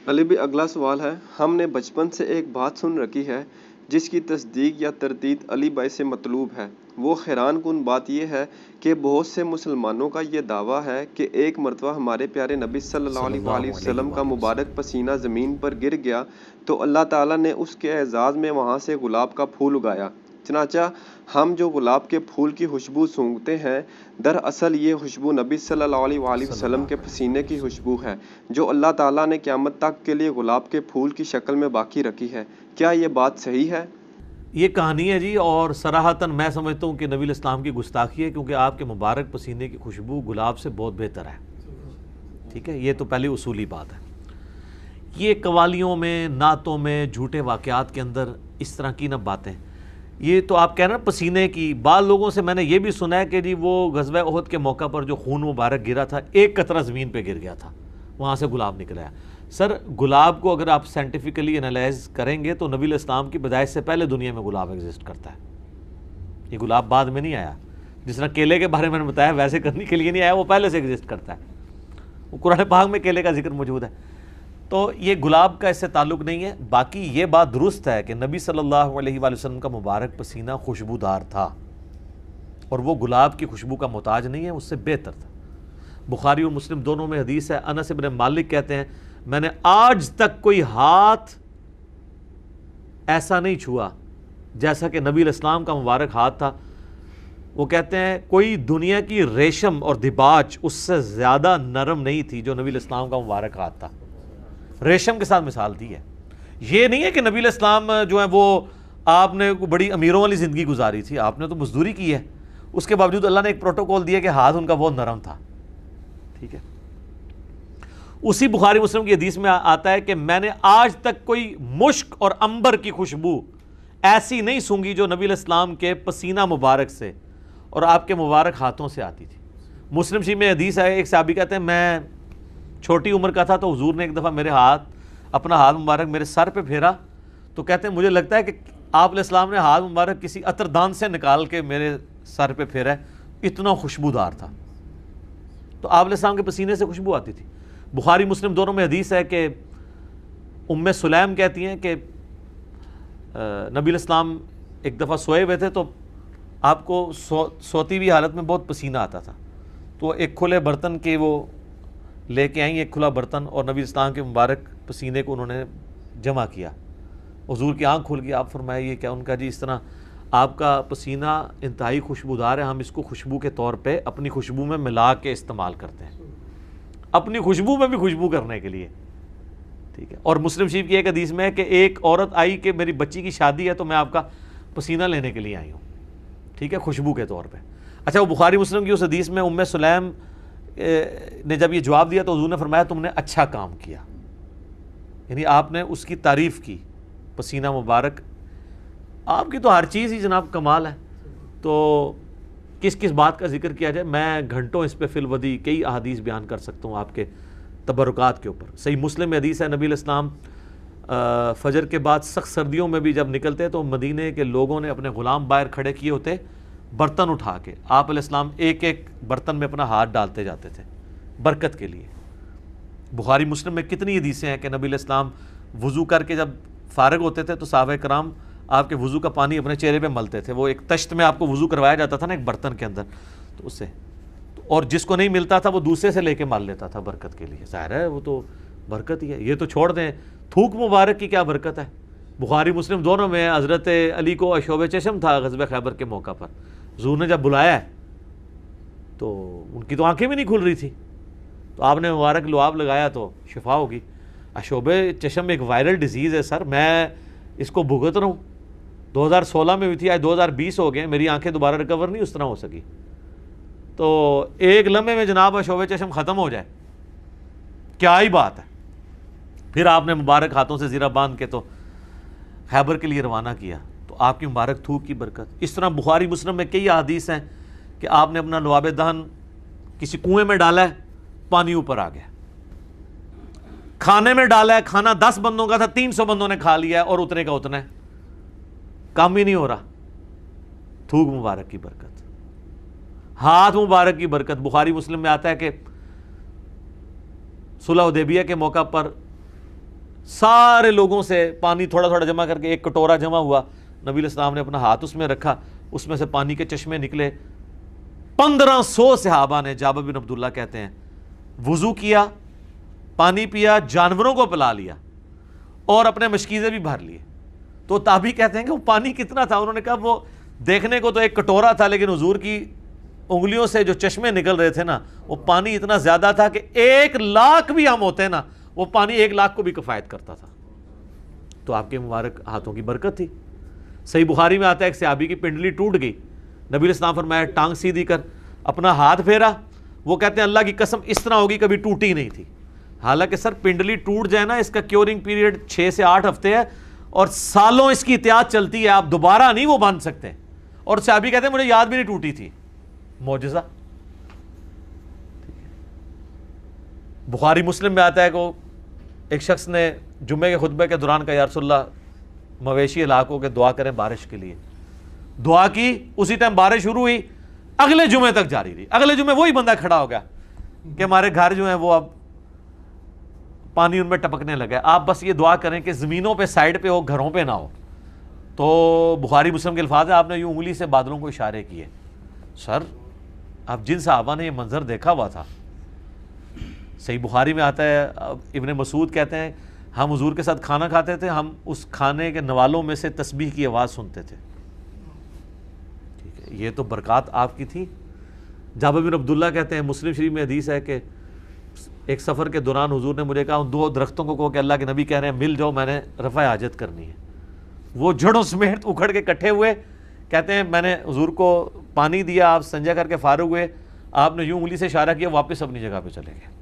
علی بھی اگلا سوال ہے، ہم نے بچپن سے ایک بات سن رکھی ہے جس کی تصدیق یا تردید علی بھائی سے مطلوب ہے۔ وہ حیران کن بات یہ ہے کہ بہت سے مسلمانوں کا یہ دعویٰ ہے کہ ایک مرتبہ ہمارے پیارے نبی صلی اللہ صلی علیہ اللہ وآلہ علیہ وسلم کا وآلہ مبارک وسلم۔ پسینہ زمین پر گر گیا تو اللہ تعالیٰ نے اس کے اعزاز میں وہاں سے گلاب کا پھول اگایا۔ چنانچہ ہم جو گلاب کے پھول کی خوشبو سونگھتے ہیں، دراصل یہ خوشبو نبی صلی اللہ علیہ وآلہ صلی وسلم کے اللہ علیہ پسینے وآلہ کی وسلم۔ خوشبو ہے جو اللہ تعالیٰ نے قیامت تک کے لیے گلاب کے پھول کی شکل میں باقی رکھی ہے۔ کیا یہ بات صحیح ہے؟ یہ کہانی ہے جی، اور صراحتاً میں سمجھتا ہوں کہ نبی الاسلام کی گستاخی ہے، کیونکہ آپ کے مبارک پسینے کی خوشبو گلاب سے بہت بہتر ہے۔ ٹھیک ہے، یہ تو پہلی اصولی بات ہے۔ یہ قوالیوں میں، نعتوں میں، جھوٹے واقعات کے اندر اس طرح کی نہ باتیں، یہ تو آپ کہہ رہے ہیں پسینے کی۔ بعض لوگوں سے میں نے یہ بھی سنا ہے کہ جی وہ غزوہ احد کے موقع پر جو خون مبارک گرا تھا، ایک قطرہ زمین پہ گر گیا تھا، وہاں سے گلاب نکل آیا۔ سر، گلاب کو اگر آپ سائنٹیفکلی انالائز کریں گے تو نبی الاسلام کی پیدائش سے پہلے دنیا میں گلاب ایگزسٹ کرتا ہے۔ یہ گلاب بعد میں نہیں آیا، جس طرح کیلے کے بارے میں نے بتایا ویسے کرنے کے لیے نہیں آیا، وہ پہلے سے ایگزسٹ کرتا ہے۔ وہ قرآن پاک میں کیلے کا ذکر موجود ہے۔ تو یہ گلاب کا اس سے تعلق نہیں ہے۔ باقی یہ بات درست ہے کہ نبی صلی اللہ علیہ وآلہ وسلم کا مبارک پسینہ خوشبودار تھا، اور وہ گلاب کی خوشبو کا محتاج نہیں ہے، اس سے بہتر تھا۔ بخاری اور مسلم دونوں میں حدیث ہے، انس بن مالک کہتے ہیں میں نے آج تک کوئی ہاتھ ایسا نہیں چھوا جیسا کہ نبی الاسلام کا مبارک ہاتھ تھا۔ وہ کہتے ہیں کوئی دنیا کی ریشم اور دباج اس سے زیادہ نرم نہیں تھی جو نبی الاسلام کا مبارک ہاتھ تھا۔ ریشم کے ساتھ مثال دی ہے۔ یہ نہیں ہے کہ نبی الاسلام جو ہے وہ آپ نے بڑی امیروں والی زندگی گزاری تھی، آپ نے تو مزدوری کی ہے، اس کے باوجود اللہ نے ایک پروٹوکول دیا کہ ہاتھ ان کا بہت نرم تھا۔ ٹھیک ہے، اسی بخاری مسلم کی حدیث میں آتا ہے کہ میں نے آج تک کوئی مشک اور عنبر کی خوشبو ایسی نہیں سونگھی جو نبی الاسلام کے پسینہ مبارک سے اور آپ کے مبارک ہاتھوں سے آتی تھی۔ مسلم شریف میں حدیث ہے، ایک صحابی کہتے ہیں میں چھوٹی عمر کا تھا تو حضور نے ایک دفعہ میرے اپنا ہاتھ مبارک میرے سر پہ پھیرا، تو کہتے ہیں مجھے لگتا ہے کہ آپ علیہ السلام نے ہاتھ مبارک کسی عطر دان سے نکال کے میرے سر پہ پھیرا ہے، اتنا خوشبودار تھا۔ تو آپ علیہ السلام کے پسینے سے خوشبو آتی تھی۔ بخاری مسلم دونوں میں حدیث ہے کہ ام سلیم کہتی ہیں کہ نبی الاسلام ایک دفعہ سوئے ہوئے تھے تو آپ کو سوتی ہوئی حالت میں بہت پسینہ آتا تھا، تو ایک کھلے برتن کے وہ لے کے آئیں، ایک کھلا برتن، اور نبی الاسلام کے مبارک پسینے کو انہوں نے جمع کیا۔ حضور کی آنکھ کھل گئی، آپ فرمایا یہ کیا؟ ان کا جی اس طرح آپ کا پسینہ انتہائی خوشبودار ہے، ہم اس کو خوشبو کے طور پہ اپنی خوشبو میں ملا کے استعمال کرتے ہیں، اپنی خوشبو میں بھی خوشبو کرنے کے لیے۔ ٹھیک ہے، اور مسلم شریف کی ایک حدیث میں ہے کہ ایک عورت آئی کہ میری بچی کی شادی ہے تو میں آپ کا پسینہ لینے کے لیے آئی ہوں، ٹھیک ہے، خوشبو کے طور پہ۔ اچھا، وہ بخاری مسلم کی اس حدیث میں ام سلیم نے جب یہ جواب دیا تو حضور نے فرمایا تم نے اچھا کام کیا، یعنی آپ نے اس کی تعریف کی، پسینہ مبارک آپ کی تو ہر چیز ہی جناب کمال ہے، تو کس کس بات کا ذکر کیا جائے، میں گھنٹوں اس پہ فی الودی کئی احادیث بیان کر سکتا ہوں آپ کے تبرکات کے اوپر۔ صحیح مسلم میں حدیث ہے، نبی الاسلام فجر کے بعد سخت سردیوں میں بھی جب نکلتے تو مدینے کے لوگوں نے اپنے غلام باہر کھڑے کیے ہوتے برتن اٹھا کے، آپ علیہ السلام ایک ایک برتن میں اپنا ہاتھ ڈالتے جاتے تھے برکت کے لیے۔ بخاری مسلم میں کتنی حدیثیں ہیں کہ نبی علیہ السلام وضو کر کے جب فارغ ہوتے تھے تو صحابہ کرام آپ کے وضو کا پانی اپنے چہرے پہ ملتے تھے۔ وہ ایک تشت میں آپ کو وضو کروایا جاتا تھا نا ایک برتن کے اندر، تو اس سے، اور جس کو نہیں ملتا تھا وہ دوسرے سے لے کے مال لیتا تھا برکت کے لیے۔ ظاہر ہے وہ تو برکت ہی ہے۔ یہ تو چھوڑ دیں، تھوک مبارک کی کیا برکت ہے۔ بخاری مسلم دونوں میں حضرت علی کو اشوب چشم تھا غزوہ خیبر کے موقع پر، حضور نے جب بلایا ہے تو ان کی تو آنکھیں بھی نہیں کھل رہی تھی، تو آپ نے مبارک لعاب لگایا تو شفا ہوگی۔ اشوب چشم ایک وائرل ڈیزیز ہے سر، میں اس کو بھگت رہا ہوں، 2016 میں بھی تھی، آج 2020 ہو گئے، میری آنکھیں دوبارہ ریکور نہیں اس طرح ہو سکی۔ تو ایک لمحے میں جناب اشوب چشم ختم ہو جائے، کیا ہی بات ہے۔ پھر آپ نے مبارک ہاتھوں سے زیرہ باندھ کے تو خیبر کے لیے روانہ کیا، تو آپ کی مبارک تھوک کی برکت۔ اس طرح بخاری مسلم میں کئی احادیث ہیں کہ آپ نے اپنا لعاب دہن کسی کنویں میں ڈالا ہے، پانی اوپر آ گیا، کھانے میں ڈالا ہے، کھانا 10 بندوں کا تھا، 300 بندوں نے کھا لیا ہے اور اتنے کا اتنا ہے، کام ہی نہیں ہو رہا۔ تھوک مبارک کی برکت، ہاتھ مبارک کی برکت۔ بخاری مسلم میں آتا ہے کہ صلح حدیبیہ کے موقع پر سارے لوگوں سے پانی تھوڑا تھوڑا جمع کر کے ایک کٹورا جمع ہوا، نبی علیہ السلام نے اپنا ہاتھ اس میں رکھا، اس میں سے پانی کے چشمے نکلے. 1500 صحابہ نے، جابر بن عبداللہ کہتے ہیں، وضو کیا، پانی پیا، جانوروں کو پلا لیا اور اپنے مشکیزیں بھی بھر لیے. تو تابعی کہتے ہیں کہ وہ پانی کتنا تھا؟ انہوں نے کہا وہ دیکھنے کو تو ایک کٹورا تھا، لیکن حضور کی انگلیوں سے جو چشمے نکل رہے تھے نا، وہ پانی اتنا زیادہ تھا کہ 1,00,000 بھی ہم ہوتے نا، وہ پانی 1,00,000 کو بھی کفایت کرتا تھا. تو آپ کے مبارک ہاتھوں کی برکت تھی. صحیح بخاری میں آتا ہے ایک صحابی کی پنڈلی ٹوٹ گئی، نبی علیہ السلام فرمایا ٹانگ سیدھی کر، اپنا ہاتھ پھیرا، وہ کہتے ہیں اللہ کی قسم اس طرح ہوگی کبھی ٹوٹی نہیں تھی. حالانکہ سر پنڈلی ٹوٹ جائے نا، اس کا کیورنگ پیریڈ 6 سے 8 ہفتے ہے اور سالوں اس کی احتیاط چلتی ہے، آپ دوبارہ نہیں وہ باندھ سکتے. اور صحابی کہتے ہیں مجھے یاد بھی نہیں ٹوٹی تھی. معجزہ. بخاری مسلم میں آتا ہے کہ ایک شخص نے جمعے کے خطبے کے دوران کہا یا رسول اللہ مویشی علاقوں کے دعا کریں بارش کے لیے. دعا کی، اسی ٹائم بارش شروع ہوئی، اگلے جمعے تک جاری رہی. اگلے جمعے وہی بندہ کھڑا ہو گیا کہ ہمارے گھر جو ہیں وہ اب پانی ان میں ٹپکنے لگا. آپ بس یہ دعا کریں کہ زمینوں پہ سائڈ پہ ہو، گھروں پہ نہ ہو. تو بخاری مسلم کے الفاظ ہیں، آپ نے یوں انگلی سے بادلوں کو اشارے کیے. سر اب جن صحابہ نے یہ منظر دیکھا ہوا تھا، صحیح بخاری میں آتا ہے ابن مسعود کہتے ہیں ہم حضور کے ساتھ کھانا کھاتے تھے، ہم اس کھانے کے نوالوں میں سے تسبیح کی آواز سنتے تھے. ٹھیک ہے، یہ تو برکات آپ کی تھی. جابر بن عبداللہ کہتے ہیں، مسلم شریف میں حدیث ہے کہ ایک سفر کے دوران حضور نے مجھے کہا ان 2 درختوں کو کہو کہ اللہ کے نبی کہہ رہے ہیں مل جاؤ، میں نے رفع حاجت کرنی ہے. وہ جڑوں سمیت اکھڑ کے کٹھے ہوئے. کہتے ہیں میں نے حضور کو پانی دیا، آپ سنجا کر کے فارغ ہوئے، آپ نے یوں انگلی سے اشارہ کیا، واپس اپنی جگہ پہ چلے گئے.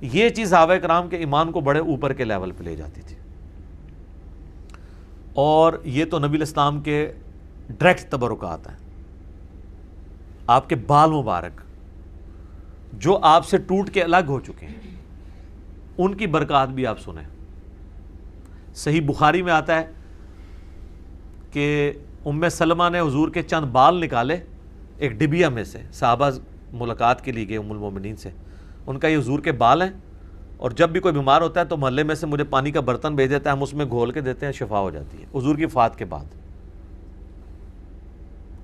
یہ چیز صحابہ کرام کے ایمان کو بڑے اوپر کے لیول پہ لے جاتی تھی. اور یہ تو نبی الاسلام کے ڈائریکٹ تبرکات ہیں. آپ کے بال مبارک جو آپ سے ٹوٹ کے الگ ہو چکے ہیں، ان کی برکات بھی آپ سنیں. صحیح بخاری میں آتا ہے کہ ام سلمہ نے حضور کے چند بال نکالے ایک ڈبیا میں سے. صحابہ ملاقات کے لیے گئے ام المومنین سے، ان کا یہ حضور کے بال ہیں، اور جب بھی کوئی بیمار ہوتا ہے تو محلے میں سے مجھے پانی کا برتن بھیج دیتا ہے، ہم اس میں گھول کے دیتے ہیں، شفا ہو جاتی ہے حضور کی وفات کے بعد.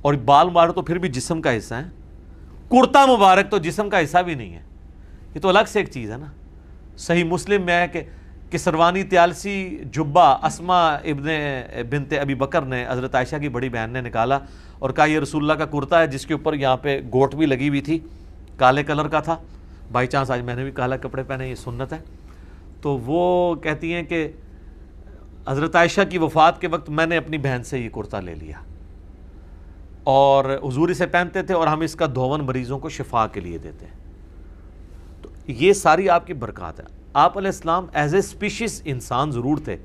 اور بال مبارک تو پھر بھی جسم کا حصہ ہے، کرتا مبارک تو جسم کا حصہ بھی نہیں ہے، یہ تو الگ سے ایک چیز ہے نا. صحیح مسلم میں ہے کہ سروانی تیالسی جبہ اسما ابن بنت ابی بکر نے حضرت عائشہ کی بڑی بہن نے نکالا اور کہا یہ رسول اللہ کا کرتا ہے جس کے اوپر یہاں پہ گوٹ بھی لگی ہوئی تھی، کالے کلر کا تھا. بائی چانس آج میں نے بھی کالا کپڑے پہنے، یہ سنت ہے. تو وہ کہتی ہیں کہ حضرت عائشہ کی وفات کے وقت میں نے اپنی بہن سے یہ کرتا لے لیا اور حضور اسے پہنتے تھے، اور ہم اس کا دھون مریضوں کو شفا کے لیے دیتے ہیں. تو یہ ساری آپ کی برکات ہے. آپ علیہ السلام ایز اے اسپیشیز انسان ضرور تھے،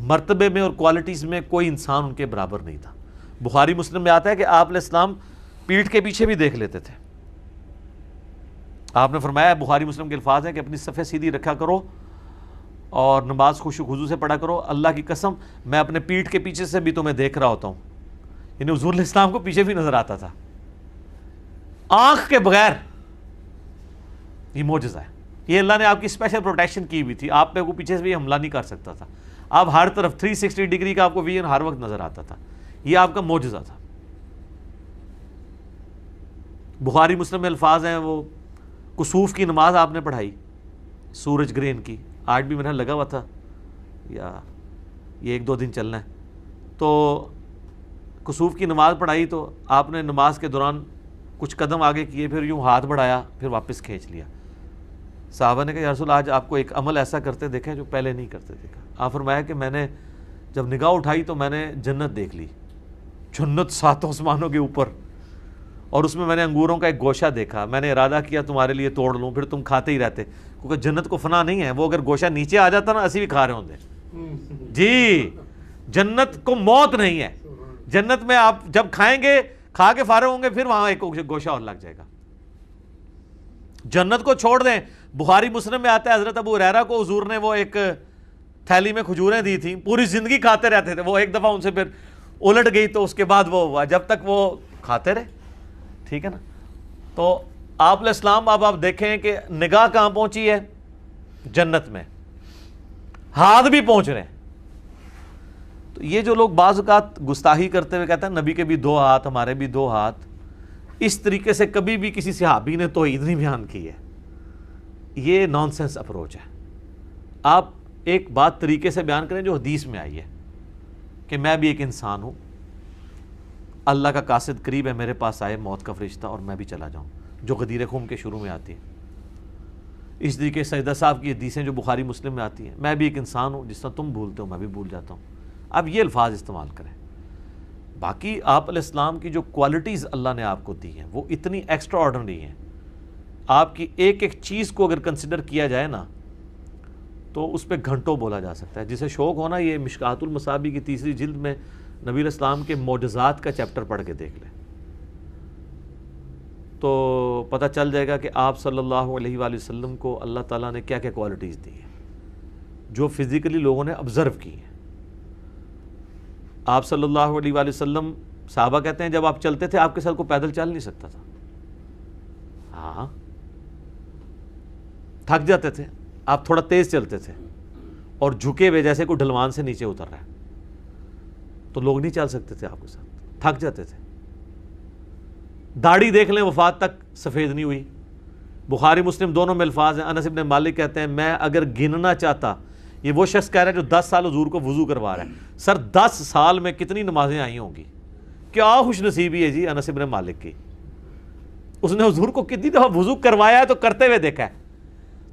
مرتبے میں اور کوالٹیز میں کوئی انسان ان کے برابر نہیں تھا. بخاری مسلم میں آتا ہے کہ آپ علیہ السلام پیٹھ کے پیچھے بھی دیکھ لیتے تھے. آپ نے فرمایا، بخاری مسلم کے الفاظ ہیں کہ اپنی صفیں سیدھی رکھا کرو اور نماز خشوع و خضوع سے پڑھا کرو، اللہ کی قسم میں اپنے پیٹھ کے پیچھے سے بھی تمہیں دیکھ رہا ہوتا ہوں. یعنی حضور علیہ السلام کو پیچھے بھی نظر آتا تھا آنکھ کے بغیر. یہ معجزہ ہے، یہ اللہ نے آپ کی اسپیشل پروٹیکشن کی ہوئی تھی، آپ پہ وہ پیچھے سے بھی حملہ نہیں کر سکتا تھا. آپ ہر طرف 360 ڈگری کا آپ کو ویژن ہر وقت نظر آتا تھا. یہ آپ کا معجزہ تھا. بخاری مسلم میں الفاظ ہیں، وہ کسوف کی نماز آپ نے پڑھائی سورج گرہن کی، آج بھی میرا لگا ہوا تھا یا یہ 1-2 دن چلنا ہے. تو کسوف کی نماز پڑھائی تو آپ نے نماز کے دوران کچھ قدم آگے کیے، پھر یوں ہاتھ بڑھایا، پھر واپس کھینچ لیا. صحابہ نے کہا یا رسول آج آپ کو ایک عمل ایسا کرتے دیکھیں جو پہلے نہیں کرتے دیکھا. آپ فرمایا کہ میں نے جب نگاہ اٹھائی تو میں نے جنت دیکھ لی، جنت 7 آسمانوں کے اوپر، اور اس میں میں نے انگوروں کا ایک گوشہ دیکھا. میں نے ارادہ کیا تمہارے لیے توڑ لوں، پھر تم کھاتے ہی رہتے، کیونکہ جنت کو فنا نہیں ہے. وہ اگر گوشہ نیچے آ جاتا نا اسی بھی کھا رہے ہوندے. جی جنت کو موت نہیں ہے. جنت میں آپ جب کھائیں گے، کھا کے فارغ ہوں گے، پھر وہاں ایک گوشہ اور لگ جائے گا. جنت کو چھوڑ دیں. بخاری مسلم میں آتا ہے حضرت ابو ہریرہ کو حضور نے وہ ایک تھیلی میں کھجوریں دی تھیں، پوری زندگی کھاتے رہتے تھے. وہ ایک دفعہ ان سے پھر الٹ گئی تو اس کے بعد وہ ہوا، جب تک وہ کھاتے رہے. ٹھیک ہے نا. تو آپ علیہ السلام اب آپ دیکھیں کہ نگاہ کہاں پہنچی ہے؟ جنت میں. ہاتھ بھی پہنچ رہے ہیں. تو یہ جو لوگ بعض اوقات گستاخی کرتے ہوئے کہتے ہیں نبی کے بھی 2 ہاتھ ہمارے بھی 2 ہاتھ, اس طریقے سے کبھی بھی کسی صحابی نے توحید نہیں بیان کی ہے. یہ نان سینس اپروچ ہے. آپ ایک بات طریقے سے بیان کریں جو حدیث میں آئی ہے کہ میں بھی ایک انسان ہوں, اللہ کا قاصد قریب ہے, میرے پاس آئے موت کا فرشتہ اور میں بھی چلا جاؤں, جو غدیر خم کے شروع میں آتی ہے. اس طریقے سجدہ صاحب کی حدیثیں جو بخاری مسلم میں آتی ہیں, میں بھی ایک انسان ہوں, جس طرح تم بھولتے ہو میں بھی بھول جاتا ہوں. اب یہ الفاظ استعمال کریں. باقی آپ علیہ السلام کی جو کوالٹیز اللہ نے آپ کو دی ہیں وہ اتنی ایکسٹرا آرڈنری ہیں. آپ کی ایک ایک چیز کو اگر کنسیڈر کیا جائے نا تو اس پہ گھنٹوں بولا جا سکتا ہے. جسے شوق ہونا یہ مشکات المصابیح کی 3 جلد میں نبی علیہ السلام کے معجزات کا چیپٹر پڑھ کے دیکھ لیں تو پتہ چل جائے گا کہ آپ صلی اللہ علیہ وآلہ وسلم کو اللہ تعالیٰ نے کیا کیا کوالٹیز دی ہیں جو فزیکلی لوگوں نے آبزرو کی ہیں. آپ صلی اللہ علیہ وآلہ وسلم, صحابہ کہتے ہیں جب آپ چلتے تھے آپ کے ساتھ کوئی پیدل چل نہیں سکتا تھا. ہاں تھک جاتے تھے, آپ تھوڑا تیز چلتے تھے اور جھکے ہوئے جیسے کوئی ڈھلوان سے نیچے اتر رہا ہے تو لوگ نہیں چل سکتے تھے آپ کے ساتھ, تھک جاتے تھے. داڑھی دیکھ لیں وفات تک سفید نہیں ہوئی. بخاری مسلم دونوں میں الفاظ ہیں. انس ابن مالک کہتے ہیں میں اگر گننا چاہتا, یہ وہ شخص کہہ رہا ہے جو 10 سال حضور کو وضو کروا رہا ہے, سر 10 سال میں کتنی نمازیں آئی ہوں گی. کیا خوش نصیبی ہے جی انس ابن مالک کی, اس نے حضور کو کتنی دفعہ وضو کروایا ہے تو کرتے ہوئے دیکھا ہے.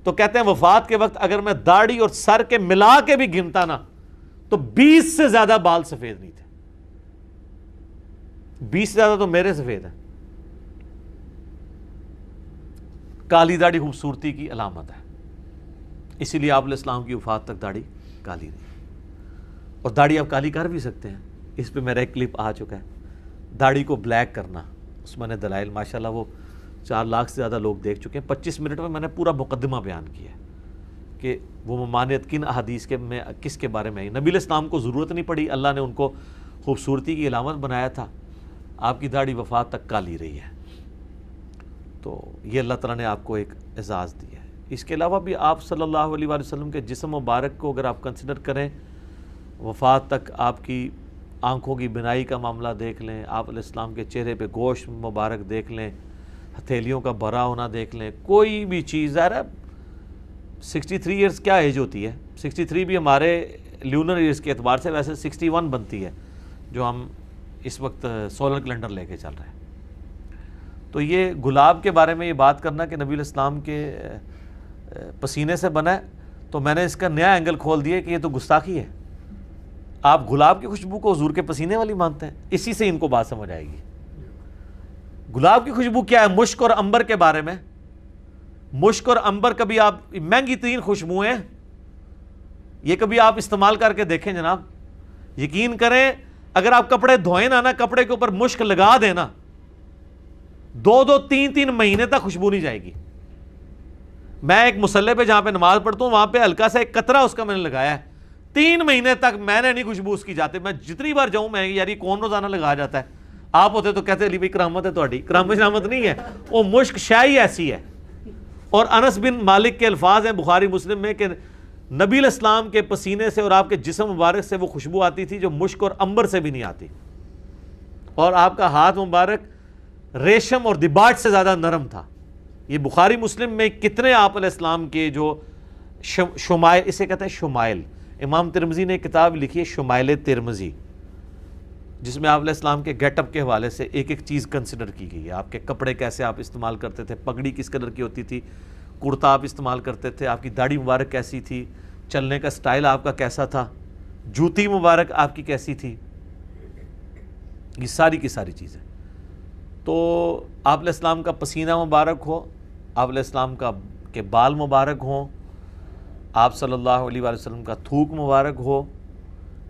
تو کہتے ہیں وفات کے وقت اگر میں داڑھی اور سر کے ملا کے بھی گنتا نا تو 20 سے زیادہ بال سفید نہیں تھے. 20 سے زیادہ تو میرے سفید ہیں. کالی داڑھی خوبصورتی کی علامت ہے, اسی لیے آپ علیہ السلام کی وفات تک داڑھی کالی نہیں. اور داڑھی آپ کالی کر بھی سکتے ہیں, اس پہ میرا ایک کلپ آ چکا ہے. داڑھی کو بلیک کرنا, اس میں نے دلائل ماشاءاللہ وہ 4 لاکھ سے زیادہ لوگ دیکھ چکے ہیں. 25 منٹ میں نے پورا مقدمہ بیان کیا ہے کہ وہ ممانعت کن احادیث کے میں کس کے بارے میں آئی. نبی علیہ السلام کو ضرورت نہیں پڑی, اللہ نے ان کو خوبصورتی کی علامت بنایا تھا. آپ کی داڑھی وفات تک کالی رہی ہے. تو یہ اللہ تعالیٰ نے آپ کو ایک اعزاز دیا ہے. اس کے علاوہ بھی آپ صلی اللہ علیہ وآلہ وسلم کے جسم مبارک کو اگر آپ کنسیڈر کریں, وفات تک آپ کی آنکھوں کی بینائی کا معاملہ دیکھ لیں, آپ علیہ السلام کے چہرے پہ گوشت مبارک دیکھ لیں, ہتھیلیوں کا بھرا ہونا دیکھ لیں, کوئی بھی چیز. ظاہر ہے 63 ایئرس کیا ایج ہوتی ہے, 63 بھی ہمارے لیونر ایئرس کے اعتبار سے ویسے 61 بنتی ہے جو ہم اس وقت سولر کیلنڈر لے کے چل رہے ہیں. تو یہ گلاب کے بارے میں یہ بات کرنا کہ نبی علیہ السلام کے پسینے سے بنا ہے, تو میں نے اس کا نیا اینگل کھول دیا کہ یہ تو گستاخی ہے. آپ گلاب کی خوشبو کو حضور کے پسینے والی مانتے ہیں, اسی سے ان کو بات سمجھ آئے گی. گلاب کی خوشبو کیا ہے؟ مشک اور عنبر کے بارے میں. مشک اور عنبر کبھی آپ, مہنگی ترین خوشبوئیں, یہ کبھی آپ استعمال کر کے دیکھیں جناب. یقین کریں اگر آپ کپڑے دھوئیں نا, کپڑے کے اوپر مشک لگا دیں نا, 2 3 مہینے تک خوشبو نہیں جائے گی. میں ایک مصلی پہ جہاں پہ نماز پڑھتا ہوں وہاں پہ ہلکا سا ایک قطرہ اس کا میں نے لگایا ہے, 3 مہینے تک میں نے نہیں خوشبو اس کی جاتے. میں جتنی بار جاؤں میں یار یہ کون روزانہ لگا جاتا ہے. آپ ہوتے تو کہتے علی بھائی کرامت ہے تہاڈی. کرامت شرامت نہیں ہے, وہ مشک شائی ایسی ہے. اور انس بن مالک کے الفاظ ہیں بخاری مسلم میں کہ نبی علیہ السلام کے پسینے سے اور آپ کے جسم مبارک سے وہ خوشبو آتی تھی جو مشک اور عنبر سے بھی نہیں آتی. اور آپ کا ہاتھ مبارک ریشم اور دباج سے زیادہ نرم تھا. یہ بخاری مسلم میں کتنے آپ علیہ السلام کے جو شمائل, اسے کہتے ہیں شمائل. امام ترمذی نے ایک کتاب لکھی ہے شمائل ترمذی, جس میں آپ علیہ السلام کے گیٹ اپ کے حوالے سے ایک ایک چیز کنسیڈر کی گئی ہے. آپ کے کپڑے کیسے آپ استعمال کرتے تھے, پگڑی کس کلر کی ہوتی تھی, کرتا آپ استعمال کرتے تھے, آپ کی داڑھی مبارک کیسی تھی, چلنے کا سٹائل آپ کا کیسا تھا, جوتی مبارک آپ کی کیسی تھی, یہ ساری کی ساری چیزیں. تو آپ علیہ السلام کا پسینہ مبارک ہو, آپ علیہ السلام کے بال مبارک ہوں, آپ صلی اللہ علیہ وآلہ وسلم کا تھوک مبارک ہو.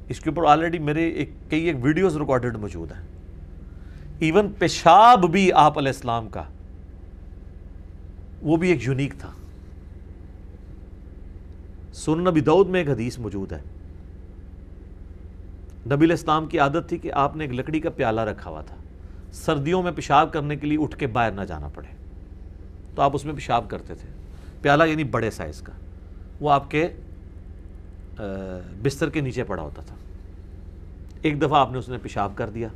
اس کے اوپر آلریڈی میرے کئی ایک ویڈیوز ریکارڈڈ موجود ہیں. ایون پیشاب بھی آپ علیہ السلام کا وہ بھی ایک یونیک تھا. سنن نبی داؤد میں ایک حدیث موجود ہے, نبی علیہ السلام کی عادت تھی کہ آپ نے ایک لکڑی کا پیالہ رکھا ہوا تھا, سردیوں میں پیشاب کرنے کے لیے اٹھ کے باہر نہ جانا پڑے تو آپ اس میں پیشاب کرتے تھے. پیالہ یعنی بڑے سائز کا, وہ آپ کے بستر کے نیچے پڑا ہوتا تھا. ایک دفعہ آپ نے اس نے پیشاب کر دیا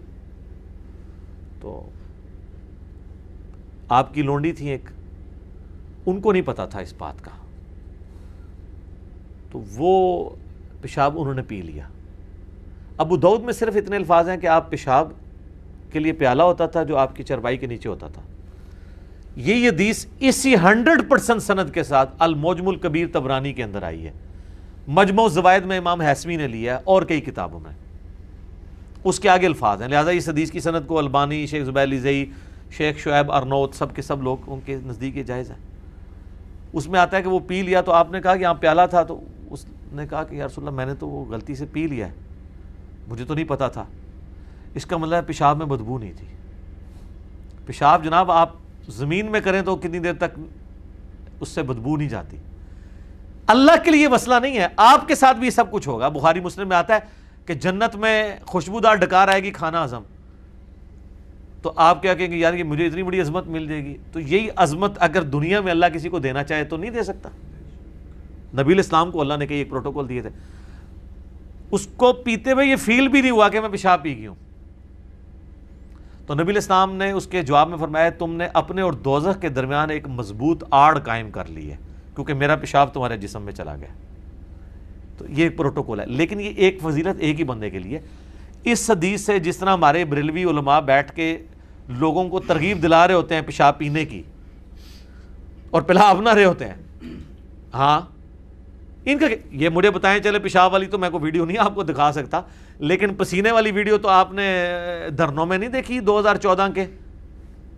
تو آپ کی لونڈی تھی ایک, ان کو نہیں پتا تھا اس بات کا, تو وہ پیشاب انہوں نے پی لیا. ابو داؤد میں صرف اتنے الفاظ ہیں کہ آپ پیشاب کے لیے پیالہ ہوتا تھا جو آپ کی چرپائی کے نیچے ہوتا تھا. یہ حدیث اسی 100% سند کے ساتھ المعجم الکبیر طبرانی کے اندر آئی ہے, مجموع الزوائد میں امام حیثمی نے لیا ہے اور کئی کتابوں میں, اس کے آگے الفاظ ہیں. لہٰذا اس حدیث کی سند کو البانی, شیخ زبیر لیزئی, شیخ شعیب ارنوت, سب کے سب لوگ ان کے نزدیک یہ جائز ہے. اس میں آتا ہے کہ وہ پی لیا, تو آپ نے کہا کہ یہاں پیالہ تھا, تو اس نے کہا کہ یا رسول اللہ میں نے تو وہ غلطی سے پی لیا ہے, مجھے تو نہیں پتا تھا. اس کا مطلب ہے پیشاب میں بدبو نہیں تھی. پیشاب جناب آپ زمین میں کریں تو کتنی دیر تک اس سے بدبو نہیں جاتی. اللہ کے لیے مسئلہ نہیں ہے, آپ کے ساتھ بھی سب کچھ ہوگا. بخاری مسلم میں آتا ہے کہ جنت میں خوشبودار ڈکار آئے گی کھانا ہضم, تو آپ کیا کہیں گے یار یہ مجھے اتنی بڑی عظمت مل جائے گی. تو یہی عظمت اگر دنیا میں اللہ کسی کو دینا چاہے تو نہیں دے سکتا. نبی الاسلام کو اللہ نے کئی ایک پروٹوکول دیے تھے, اس کو پیتے ہوئے یہ فیل بھی نہیں ہوا کہ میں پیشاب پی گئی ہوں. تو نبی الاسلام نے اس کے جواب میں فرمایا تم نے اپنے اور دوزخ کے درمیان ایک مضبوط آڑ قائم کر لی ہے, کیونکہ میرا پیشاب تمہارے جسم میں چلا گیا. تو یہ ایک پروٹوکول ہے, لیکن یہ ایک فضیلت ایک ہی بندے کے لیے. اس حدیث سے جس طرح ہمارے بریلوی علماء بیٹھ کے لوگوں کو ترغیب دلا رہے ہوتے ہیں پیشاب پینے کی اور پلا اپنا رہے ہوتے ہیں, ہاں ان کا یہ مجھے بتائیں, چلے پیشاب والی تو میں کو ویڈیو نہیں آپ کو دکھا سکتا, لیکن پسینے والی ویڈیو تو آپ نے دھرنوں میں نہیں دیکھی 2014 کے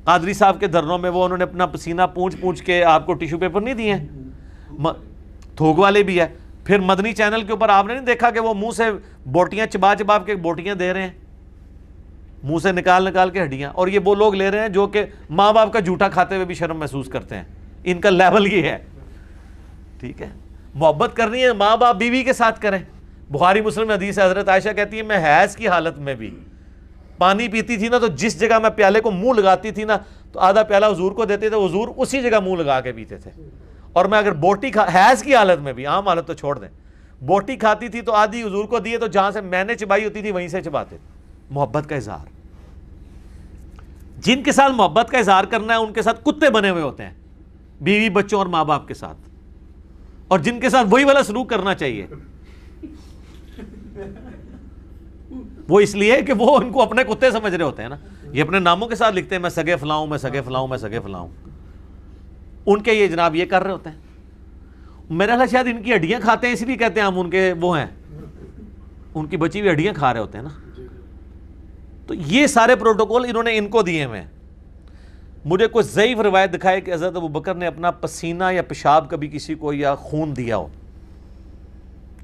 قادری صاحب کے دھرنوں میں, وہ انہوں نے اپنا پسینہ پونچھ کے آپ کو ٹیشو پیپر نہیں دیے, تھوک والے بھی ہے. پھر مدنی چینل کے اوپر آپ نے نہیں دیکھا کہ وہ منہ سے بوٹیاں چبا کے بوٹیاں دے رہے ہیں, منہ سے نکال کے ہڈیاں, اور یہ وہ لوگ لے رہے ہیں جو کہ ماں باپ کا جھوٹا کھاتے ہوئے بھی شرم محسوس کرتے ہیں. ان کا لیول یہ ہے, ٹھیک ہے. محبت کرنی ہے ماں باپ بیوی کے ساتھ کریں. بخاری مسلم میں حدیث ہے, حضرت عائشہ کہتی ہے میں حیض کی حالت میں بھی پانی پیتی تھی نا, تو جس جگہ میں پیالے کو منہ لگاتی تھی نا, تو آدھا پیالہ حضور کو دیتے تھے, حضور اسی جگہ منہ لگا کے پیتے تھے. اور میں اگر بوٹی حیض کی حالت میں بھی, عام حالت تو چھوڑ دیں, بوٹی کھاتی تھی تو آدھی حضور کو دیے, تو جہاں سے میں نے چبائی ہوتی تھی وہیں سے چباتے. محبت کا اظہار, جن کے ساتھ محبت کا اظہار کرنا ہے ان کے ساتھ کتے بنے ہوئے ہوتے ہیں, بیوی بچوں اور ماں باپ کے ساتھ, اور جن کے ساتھ وہی والا سلوک کرنا چاہیے وہ اس لیے کہ وہ ان کو اپنے کتے سمجھ رہے ہوتے ہیں نا. یہ اپنے ناموں کے ساتھ لکھتے ہیں, میں سگے فلاؤں, میں سگے فلاؤں, میں سگے فلاؤں, ان کے یہ جناب یہ کر رہے ہوتے ہیں. میرا خیال شاید ان کی ہڈیاں کھاتے ہیں, اس لیے کہتے ہیں ہم ان کے وہ ہیں, ان کی بچی ہوئی ہڈیاں کھا رہے ہوتے ہیں نا. تو یہ سارے پروٹوکول انہوں نے ان کو دیے ہوئے ہیں. مجھے کوئی ضعیف روایت دکھائے کہ حضرت ابوبکر نے اپنا پسینہ یا پیشاب کبھی کسی کو یا خون دیا ہو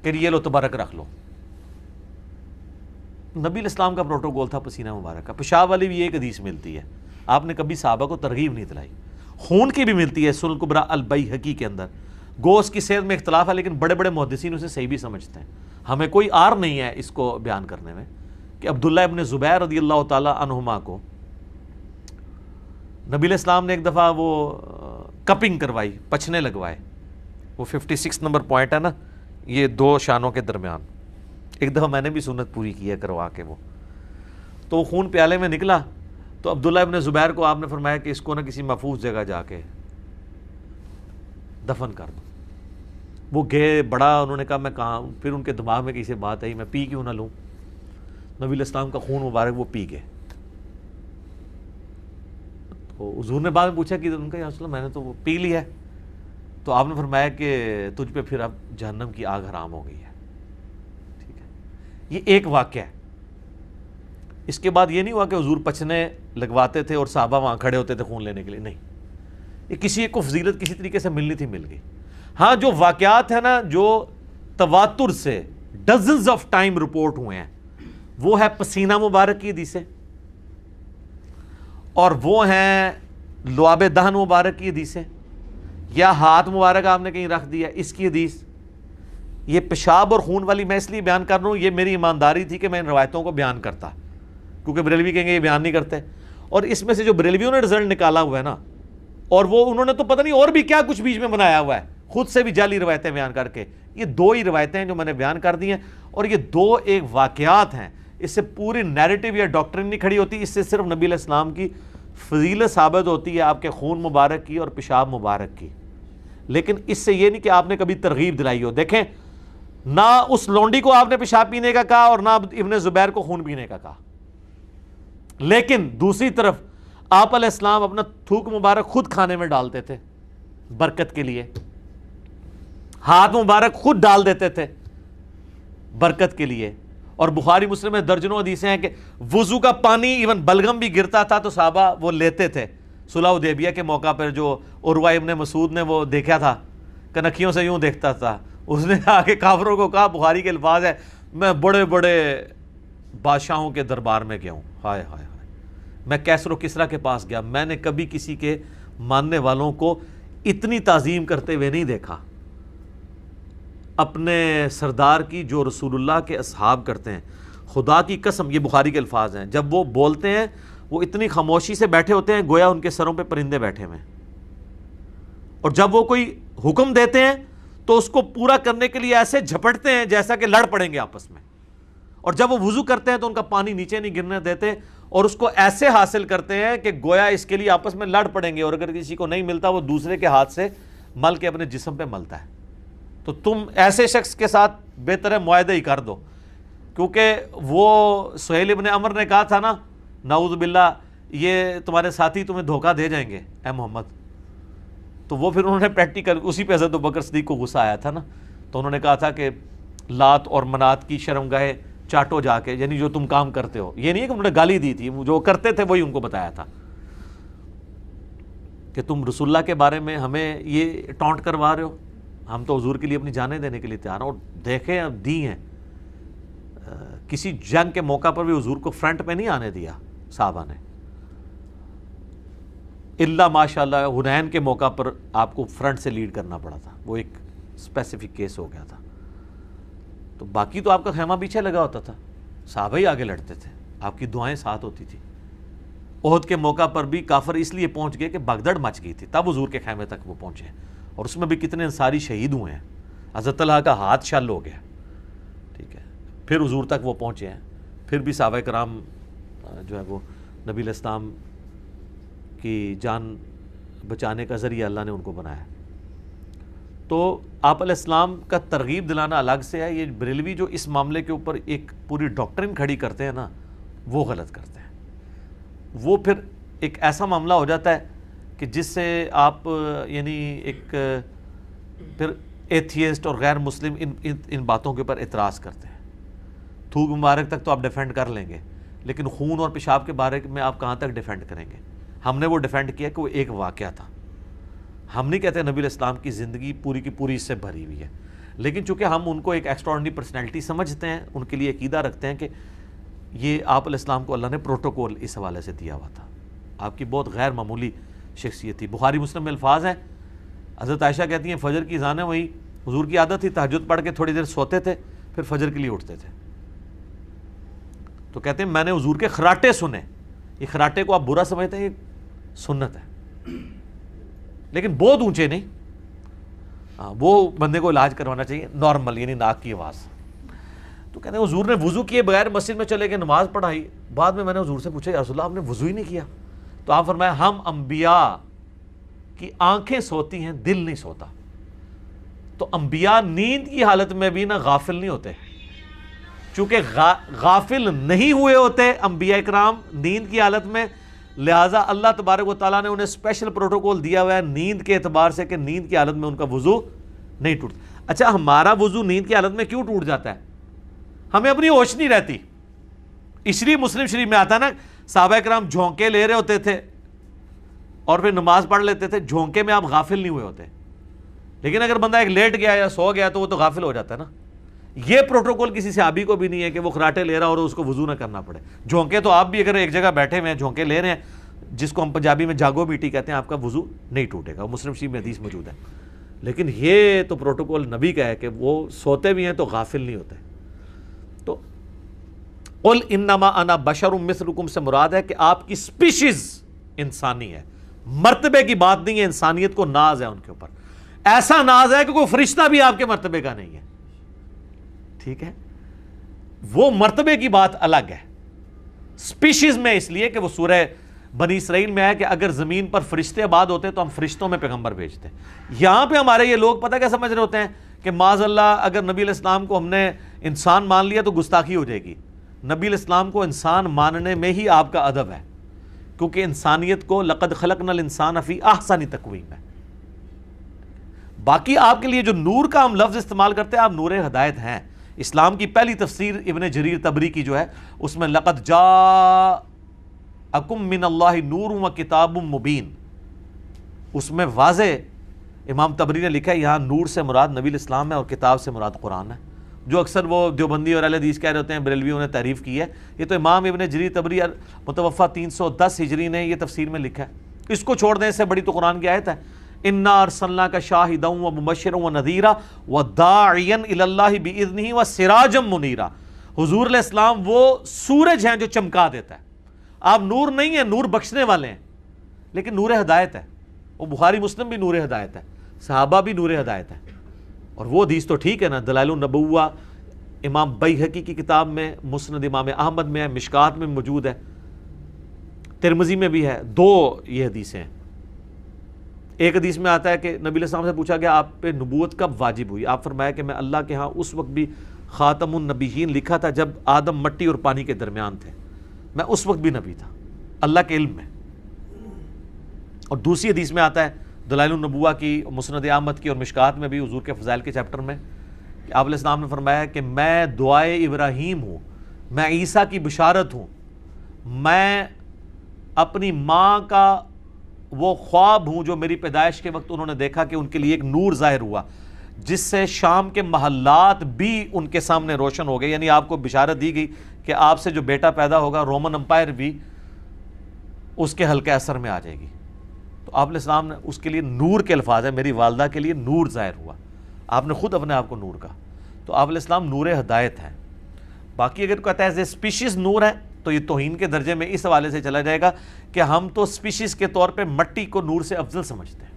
کہ یہ لو تبارک رکھ لو. نبی الاسلام کا پروٹوکول تھا پسینہ مبارک کا. پیشاب والی بھی ایک حدیث ملتی ہے, آپ نے کبھی صحابہ کو ترغیب نہیں دلائی. خون کی بھی ملتی ہے سنن کبریٰ البیہقی کے اندر. گوشت کی صحت میں اختلاف ہے, لیکن بڑے بڑے محدثین اسے صحیح بھی سمجھتے ہیں. ہمیں کوئی عار نہیں ہے اس کو بیان کرنے میں کہ عبداللہ ابن زبیر رضی اللہ تعالی عنہما کو نبی علیہ السلام نے ایک دفعہ وہ کپنگ کروائی, پچھنے لگوائے. وہ 56 نمبر پوائنٹ ہے نا, یہ دو شانوں کے درمیان. ایک دفعہ میں نے بھی سنت پوری کی ہے کروا کے. وہ تو خون پیالے میں نکلا, تو عبداللہ ابن زبیر کو آپ نے فرمایا کہ اس کو نہ کسی محفوظ جگہ جا کے دفن کر دو. وہ گئے, بڑا انہوں نے کہا میں کہاں, پھر ان کے دماغ میں کسی بات آئی میں پی کیوں نہ لوں. نبی علیہ السلام کا خون مبارک وہ پی گئے. تو حضور نے بعد میں پوچھا کہ ان کا یا رسول اللہ میں نے تو وہ پی لیا ہے. تو آپ نے فرمایا کہ تجھ پہ پھر اب جہنم کی آگ حرام ہو گئی ہے. ٹھیک ہے, یہ ایک واقعہ ہے. اس کے بعد یہ نہیں ہوا کہ حضور پچھنے لگواتے تھے اور صحابہ وہاں کھڑے ہوتے تھے خون لینے کے لیے, نہیں. یہ کسی ایک کو فضیلت کسی طریقے سے ملنی تھی, مل گئی. ہاں جو واقعات ہیں نا جو تواتر سے ڈزنز آف ٹائم رپورٹ ہوئے ہیں, وہ ہے پسینہ مبارک کی حدیثیں, اور وہ ہیں لعاب دہن مبارک کی حدیثیں, یا ہاتھ مبارک آپ نے کہیں رکھ دیا اس کی حدیث. یہ پیشاب اور خون والی میں اس لیے بیان کر رہا ہوں, یہ میری ایمانداری تھی کہ میں ان روایتوں کو بیان کرتا, کیونکہ بریلوی کہیں گے یہ بیان نہیں کرتے. اور اس میں سے جو بریلویوں نے رزلٹ نکالا ہوا ہے نا, اور وہ انہوں نے تو پتہ نہیں اور بھی کیا کچھ بیچ میں بنایا ہوا ہے, خود سے بھی جعلی روایتیں بیان کر کے یہ دو ہی روایتیں ہیں جو میں نے بیان کر دی ہیں، اور یہ دو ایک واقعات ہیں، اس سے پوری نیریٹو یا ڈاکٹرن نہیں کھڑی ہوتی، اس سے صرف نبی علیہ السلام کی فضیلت ثابت ہوتی ہے، آپ کے خون مبارک کی اور پیشاب مبارک کی، لیکن اس سے یہ نہیں کہ آپ نے کبھی ترغیب دلائی ہو۔ دیکھیں، نہ اس لونڈی کو آپ نے پیشاب پینے کا کہا اور نہ ابن زبیر کو خون پینے کا کہا، لیکن دوسری طرف آپ علیہ السلام اپنا تھوک مبارک خود کھانے میں ڈالتے تھے برکت کے لیے، ہاتھ مبارک خود ڈال دیتے تھے برکت کے لیے، اور بخاری مسلم میں درجنوں حدیثیں ہیں کہ وضو کا پانی ایون بلغم بھی گرتا تھا تو صحابہ وہ لیتے تھے۔ صلح حدیبیہ کے موقع پر جو عروہ ابن مسعود نے وہ دیکھا تھا، کنکھیوں سے یوں دیکھتا تھا، اس نے آ کے کافروں کو کہا، بخاری کے الفاظ ہے، میں بڑے بڑے بادشاہوں کے دربار میں گیا ہوں، ہائے ہائے ہائے، میں کیسر و کسریٰ کے پاس گیا، میں نے کبھی کسی کے ماننے والوں کو اتنی تعظیم کرتے ہوئے نہیں دیکھا اپنے سردار کی جو رسول اللہ کے اصحاب کرتے ہیں۔ خدا کی قسم، یہ بخاری کے الفاظ ہیں، جب وہ بولتے ہیں وہ اتنی خاموشی سے بیٹھے ہوتے ہیں گویا ان کے سروں پہ پرندے بیٹھے ہوئے ہیں، اور جب وہ کوئی حکم دیتے ہیں تو اس کو پورا کرنے کے لیے ایسے جھپٹتے ہیں جیسا کہ لڑ پڑیں گے آپس میں، اور جب وہ وضو کرتے ہیں تو ان کا پانی نیچے نہیں گرنے دیتے، اور اس کو ایسے حاصل کرتے ہیں کہ گویا اس کے لیے آپس میں لڑ پڑیں گے، اور اگر کسی کو نہیں ملتا وہ دوسرے کے ہاتھ سے مل کے اپنے جسم پہ ملتا ہے۔ تو تم ایسے شخص کے ساتھ بہتر ہے معاہدہ ہی کر دو، کیونکہ وہ سہیل ابن عمر نے کہا تھا نا، نعوذ باللہ یہ تمہارے ساتھی تمہیں دھوکہ دے جائیں گے اے محمد، تو وہ پھر انہوں نے پریکٹیکل اسی پہ حضرت ابوبکر صدیق کو غصہ آیا تھا نا، تو انہوں نے کہا تھا کہ لات اور منات کی شرمگاہیں چاٹو جا کے، یعنی جو تم کام کرتے ہو، یہ نہیں ہے کہ انہوں نے گالی دی تھی، جو کرتے تھے وہی ان کو بتایا تھا کہ تم رسول اللہ کے بارے میں ہمیں یہ ٹونٹ کروا رہے ہو، ہم تو حضور کے لیے اپنی جانیں دینے کے لیے تیار ہیں۔ اور دیکھیں اب دی ہیں، کسی جنگ کے موقع پر بھی حضور کو فرنٹ پہ نہیں آنے دیا صحابہ نے، اللہ ماشاءاللہ حنین کے موقع پر آپ کو فرنٹ سے لیڈ کرنا پڑا تھا، وہ ایک اسپیسیفک کیس ہو گیا تھا، تو باقی تو آپ کا خیمہ پیچھے لگا ہوتا تھا، صحابہ ہی آگے لڑتے تھے، آپ کی دعائیں ساتھ ہوتی تھی۔ احد کے موقع پر بھی کافر اس لیے پہنچ گئے کہ بھگدڑ مچ گئی تھی، تب حضور کے خیمے تک وہ پہنچے، اور اس میں بھی کتنے انصاری شہید ہوئے ہیں، حضرت طلحہ کا ہاتھ شل ہو گیا، ٹھیک ہے، پھر حضور تک وہ پہنچے ہیں، پھر بھی صحابہ کرام جو ہے وہ نبی علیہ السلام کی جان بچانے کا ذریعہ اللہ نے ان کو بنایا۔ تو آپ علیہ السلام کا ترغیب دلانا الگ سے ہے، یہ بریلوی جو اس معاملے کے اوپر ایک پوری ڈاکٹرن کھڑی کرتے ہیں نا، وہ غلط کرتے ہیں، وہ پھر ایک ایسا معاملہ ہو جاتا ہے کہ جس سے آپ یعنی ایک پھر ایتھیسٹ اور غیر مسلم ان باتوں کے اوپر اعتراض کرتے ہیں۔ تھوک مبارک تک تو آپ ڈیفینڈ کر لیں گے، لیکن خون اور پیشاب کے بارے میں آپ کہاں تک ڈیفینڈ کریں گے؟ ہم نے وہ ڈیفینڈ کیا کہ وہ ایک واقعہ تھا، ہم نہیں کہتے نبی علیہ السلام کی زندگی پوری کی پوری اس سے بھری ہوئی ہے، لیکن چونکہ ہم ان کو ایک ایکسٹراڈنری پرسنالٹی سمجھتے ہیں، ان کے لیے عقیدہ رکھتے ہیں کہ یہ آپ علیہ السلام کو اللہ نے پروٹوکول اس حوالے سے دیا ہوا تھا، آپ کی بہت غیر معمولی شخصیت تھی۔ بخاری مسلم میں الفاظ ہیں، حضرت عائشہ کہتی ہیں فجر کی اذانیں ہوئی، حضور کی عادت تھی تہجد پڑھ کے تھوڑی دیر سوتے تھے، پھر فجر کے لیے اٹھتے تھے، تو کہتے ہیں میں نے حضور کے خراٹے سنے، یہ خراٹے کو آپ برا سمجھتے ہیں، یہ سنت ہے، لیکن بہت اونچے نہیں، وہ بندے کو علاج کروانا چاہیے نارمل، یعنی ناک کی آواز۔ تو کہتے ہیں حضور نے وضو کیے بغیر مسجد میں چلے گئے، نماز پڑھائی، بعد میں نے حضور سے پوچھا یا رسول اللہ آپ نے وضو ہی نہیں کیا؟ تو آپ فرمایا ہم انبیاء کی آنکھیں سوتی ہیں، دل نہیں سوتا، تو انبیاء نیند کی حالت میں بھی نہ غافل نہیں ہوتے، چونکہ غافل نہیں ہوئے ہوتے انبیاء اکرام نیند کی حالت میں، لہٰذا اللہ تبارک و تعالیٰ نے انہیں اسپیشل پروٹوکول دیا ہوا ہے نیند کے اعتبار سے کہ نیند کی حالت میں ان کا وضو نہیں ٹوٹتا۔ اچھا ہمارا وضو نیند کی حالت میں کیوں ٹوٹ جاتا ہے؟ ہمیں اپنی ہوش نہیں رہتی، اس لیے مسلم شریف میں آتا ہے نا صحابہ کرام جھونکے لے رہے ہوتے تھے اور پھر نماز پڑھ لیتے تھے، جھونکے میں آپ غافل نہیں ہوئے ہوتے، لیکن اگر بندہ ایک لیٹ گیا یا سو گیا تو وہ تو غافل ہو جاتا ہے نا۔ یہ پروٹوکول کسی صحابی کو بھی نہیں ہے کہ وہ خراٹے لے رہا اور اس کو وضو نہ کرنا پڑے، جھونکے تو آپ بھی اگر ایک جگہ بیٹھے ہوئے ہیں جھونکے لے رہے ہیں، جس کو ہم پنجابی میں جاگو بیٹی کہتے ہیں، آپ کا وضو نہیں ٹوٹے گا، مسلم شریف میں حدیث موجود ہے، لیکن یہ تو پروٹوکول نبی کا ہے کہ وہ سوتے بھی ہیں تو غافل نہیں ہوتے۔ تو قل انما انا بشر مثلکم سے مراد ہے کہ آپ کی سپیشیز انسانی ہے، مرتبے کی بات نہیں ہے، انسانیت کو ناز ہے ان کے اوپر، ایسا ناز ہے کہ کوئی فرشتہ بھی آپ کے مرتبے کا نہیں ہے، ٹھیک ہے، وہ مرتبے کی بات الگ ہے. سپیشیز میں اس لیے کہ وہ سورہ بنی اسرائیل میں ہے کہ اگر زمین پر فرشتے آباد ہوتے تو ہم فرشتوں میں پیغمبر بھیجتے. یہاں پہ ہمارے یہ لوگ پتہ کیا سمجھ رہے ہوتے ہیں کہ معاذ اللہ اگر نبی علیہ السلام کو ہم نے انسان مان لیا تو گستاخی ہو جائے گی. نبی علیہ السلام کو انسان ماننے میں ہی آپ کا ادب ہے، کیونکہ انسانیت کو لقد خلقنا الانسان فی احسن تقویم ہے. باقی آپ کے لیے جو نور کا ہم لفظ استعمال کرتے ہیں، آپ نور ہدایت ہیں. اسلام کی پہلی تفسیر ابن جریر طبری کی جو ہے اس میں لقد جاءکم من اللہ نور و کتاب مبین، اس میں واضح امام طبری نے لکھا ہے یہاں نور سے مراد نبی الاسلام ہے اور کتاب سے مراد قرآن ہے. جو اکثر وہ دیوبندی اور اہل حدیث کہہ رہے ہوتے ہیں بریلویوں نے تعریف کی ہے، یہ تو امام ابن جریر طبری متوفہ 310 ہجری نے یہ تفسیر میں لکھا ہے. اس کو چھوڑ دیں، اس سے بڑی تو قرآن کی آیت ہے انا ارسلناک شاہدا ومبشرا ونذیرا وداعیا الی اللہ باذنہ وسراجا منیرا. حضور علیہ السلام وہ سورج ہیں جو چمکا دیتا ہے. آپ نور نہیں ہیں، نور بخشنے والے ہیں، لیکن نور ہدایت ہے. وہ بخاری مسلم بھی نور ہدایت ہے، صحابہ بھی نور ہدایت ہے. اور وہ حدیث تو ٹھیک ہے نا، دلائل النبوہ امام بیہقی کی کتاب میں، مسند امام احمد میں ہے، مشکات میں موجود ہے، ترمذی میں بھی ہے. دو یہ حدیثیں ہیں. ایک حدیث میں آتا ہے کہ نبی علیہ السلام سے پوچھا گیا آپ پہ نبوت کب واجب ہوئی؟ آپ فرمایا کہ میں اللہ کے ہاں اس وقت بھی خاتم النبیین لکھا تھا جب آدم مٹی اور پانی کے درمیان تھے، میں اس وقت بھی نبی تھا اللہ کے علم میں. اور دوسری حدیث میں آتا ہے دلائل النبوہ کی، مسند احمد کی اور مشکات میں بھی، حضور کے فضائل کے چیپٹر میں، کہ آپ علیہ السلام نے فرمایا کہ میں دعائے ابراہیم ہوں، میں عیسیٰ کی بشارت ہوں، میں اپنی ماں کا وہ خواب ہوں جو میری پیدائش کے وقت انہوں نے دیکھا کہ ان کے لیے ایک نور ظاہر ہوا جس سے شام کے محلات بھی ان کے سامنے روشن ہو گئے. یعنی آپ کو بشارت دی گئی کہ آپ سے جو بیٹا پیدا ہوگا رومن امپائر بھی اس کے حلقہ اثر میں آ جائے گی. تو آپ علیہ السلام نے اس کے لیے نور کے الفاظ ہیں، میری والدہ کے لیے نور ظاہر ہوا. آپ نے خود اپنے آپ کو نور کہا. تو آپ علیہ السلام نور ہدایت ہیں. باقی اگر کہتا ہے اسپیشیز نور ہے تو یہ توہین کے درجے میں اس حوالے سے چلا جائے گا کہ ہم تو اسپیشیز کے طور پہ مٹی کو نور سے افضل سمجھتے ہیں،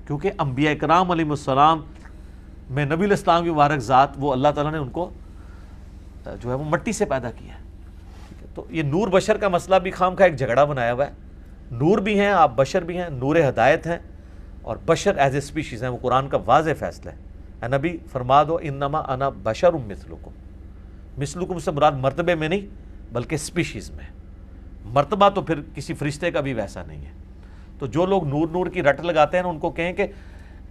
کیونکہ انبیاء کرام علیہ السلام میں نبی علیہ السلام کی مبارک ذات، وہ اللہ تعالیٰ نے ان کو جو ہے وہ مٹی سے پیدا کیا ہے. تو یہ نور بشر کا مسئلہ بھی خام کا ایک جھگڑا بنایا ہوا ہے. نور بھی ہیں آپ، بشر بھی ہیں، نور ہدایت ہیں اور بشر ایز اے اسپیشیز ہیں. وہ قرآن کا واضح فیصلہ ہے. اے نبی فرما دو انما انا بشر مثلکم. مثلکم سے مراد مرتبے میں نہیں بلکہ اسپیشیز میں. مرتبہ تو پھر کسی فرشتے کا بھی ویسا نہیں ہے. تو جو لوگ نور نور کی رٹ لگاتے ہیں نا، ان کو کہیں کہ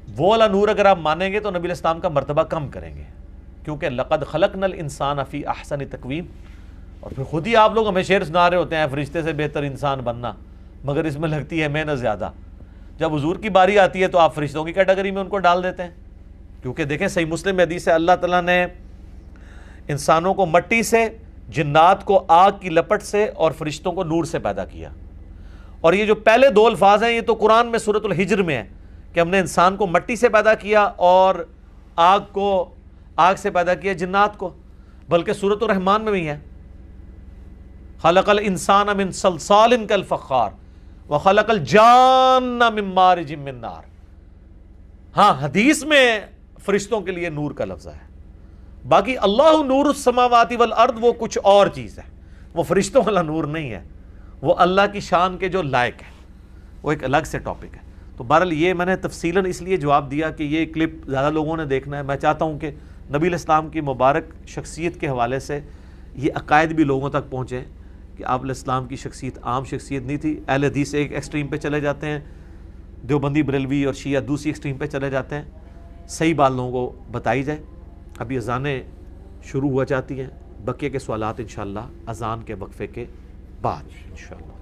وہ والا نور اگر آپ مانیں گے تو نبی علیہ السلام کا مرتبہ کم کریں گے، کیونکہ لقد خلقنا الانسان فی احسن تقویم. اور پھر خود ہی آپ لوگ ہمیں شعر سنا رہے ہوتے ہیں فرشتے سے بہتر انسان بننا، مگر اس میں لگتی ہے محنت زیادہ. جب حضور کی باری آتی ہے تو آپ فرشتوں کی کیٹیگری میں ان کو ڈال دیتے ہیں. کیونکہ دیکھیں صحیح مسلم میں حدیث ہے اللہ تعالیٰ نے انسانوں کو مٹی سے، جنات کو آگ کی لپٹ سے اور فرشتوں کو نور سے پیدا کیا. اور یہ جو پہلے دو الفاظ ہیں یہ تو قرآن میں سورۃ الحجر میں ہے کہ ہم نے انسان کو مٹی سے پیدا کیا اور آگ سے پیدا کیا جنات کو. بلکہ سورۃ الرحمن میں بھی ہے خلق الانسان من صلصال کالفخار وخلق الجان من مارج من نار. ہاں حدیث میں فرشتوں کے لیے نور کا لفظ ہے. باقی اللہ نور السماوات والارض وہ کچھ اور چیز ہے، وہ فرشتوں والا نور نہیں ہے، وہ اللہ کی شان کے جو لائق ہے، وہ ایک الگ سے ٹاپک ہے. تو بہرحال یہ میں نے تفصیلاً اس لیے جواب دیا کہ یہ کلپ زیادہ لوگوں نے دیکھنا ہے. میں چاہتا ہوں کہ نبی علیہ السلام کی مبارک شخصیت کے حوالے سے یہ عقائد بھی لوگوں تک پہنچے کہ آپ علیہ السلام کی شخصیت عام شخصیت نہیں تھی. اہل حدیث ایک ایکسٹریم پہ چلے جاتے ہیں، دیوبندی بریلوی اور شیعہ دوسری ایکسٹریم پہ چلے جاتے ہیں. صحیح بات لوگوں کو بتائی جائے. ابھی اذانیں شروع ہوا جاتی ہیں، بقیہ کے سوالات انشاءاللہ اذان کے وقفے کے بعد انشاءاللہ.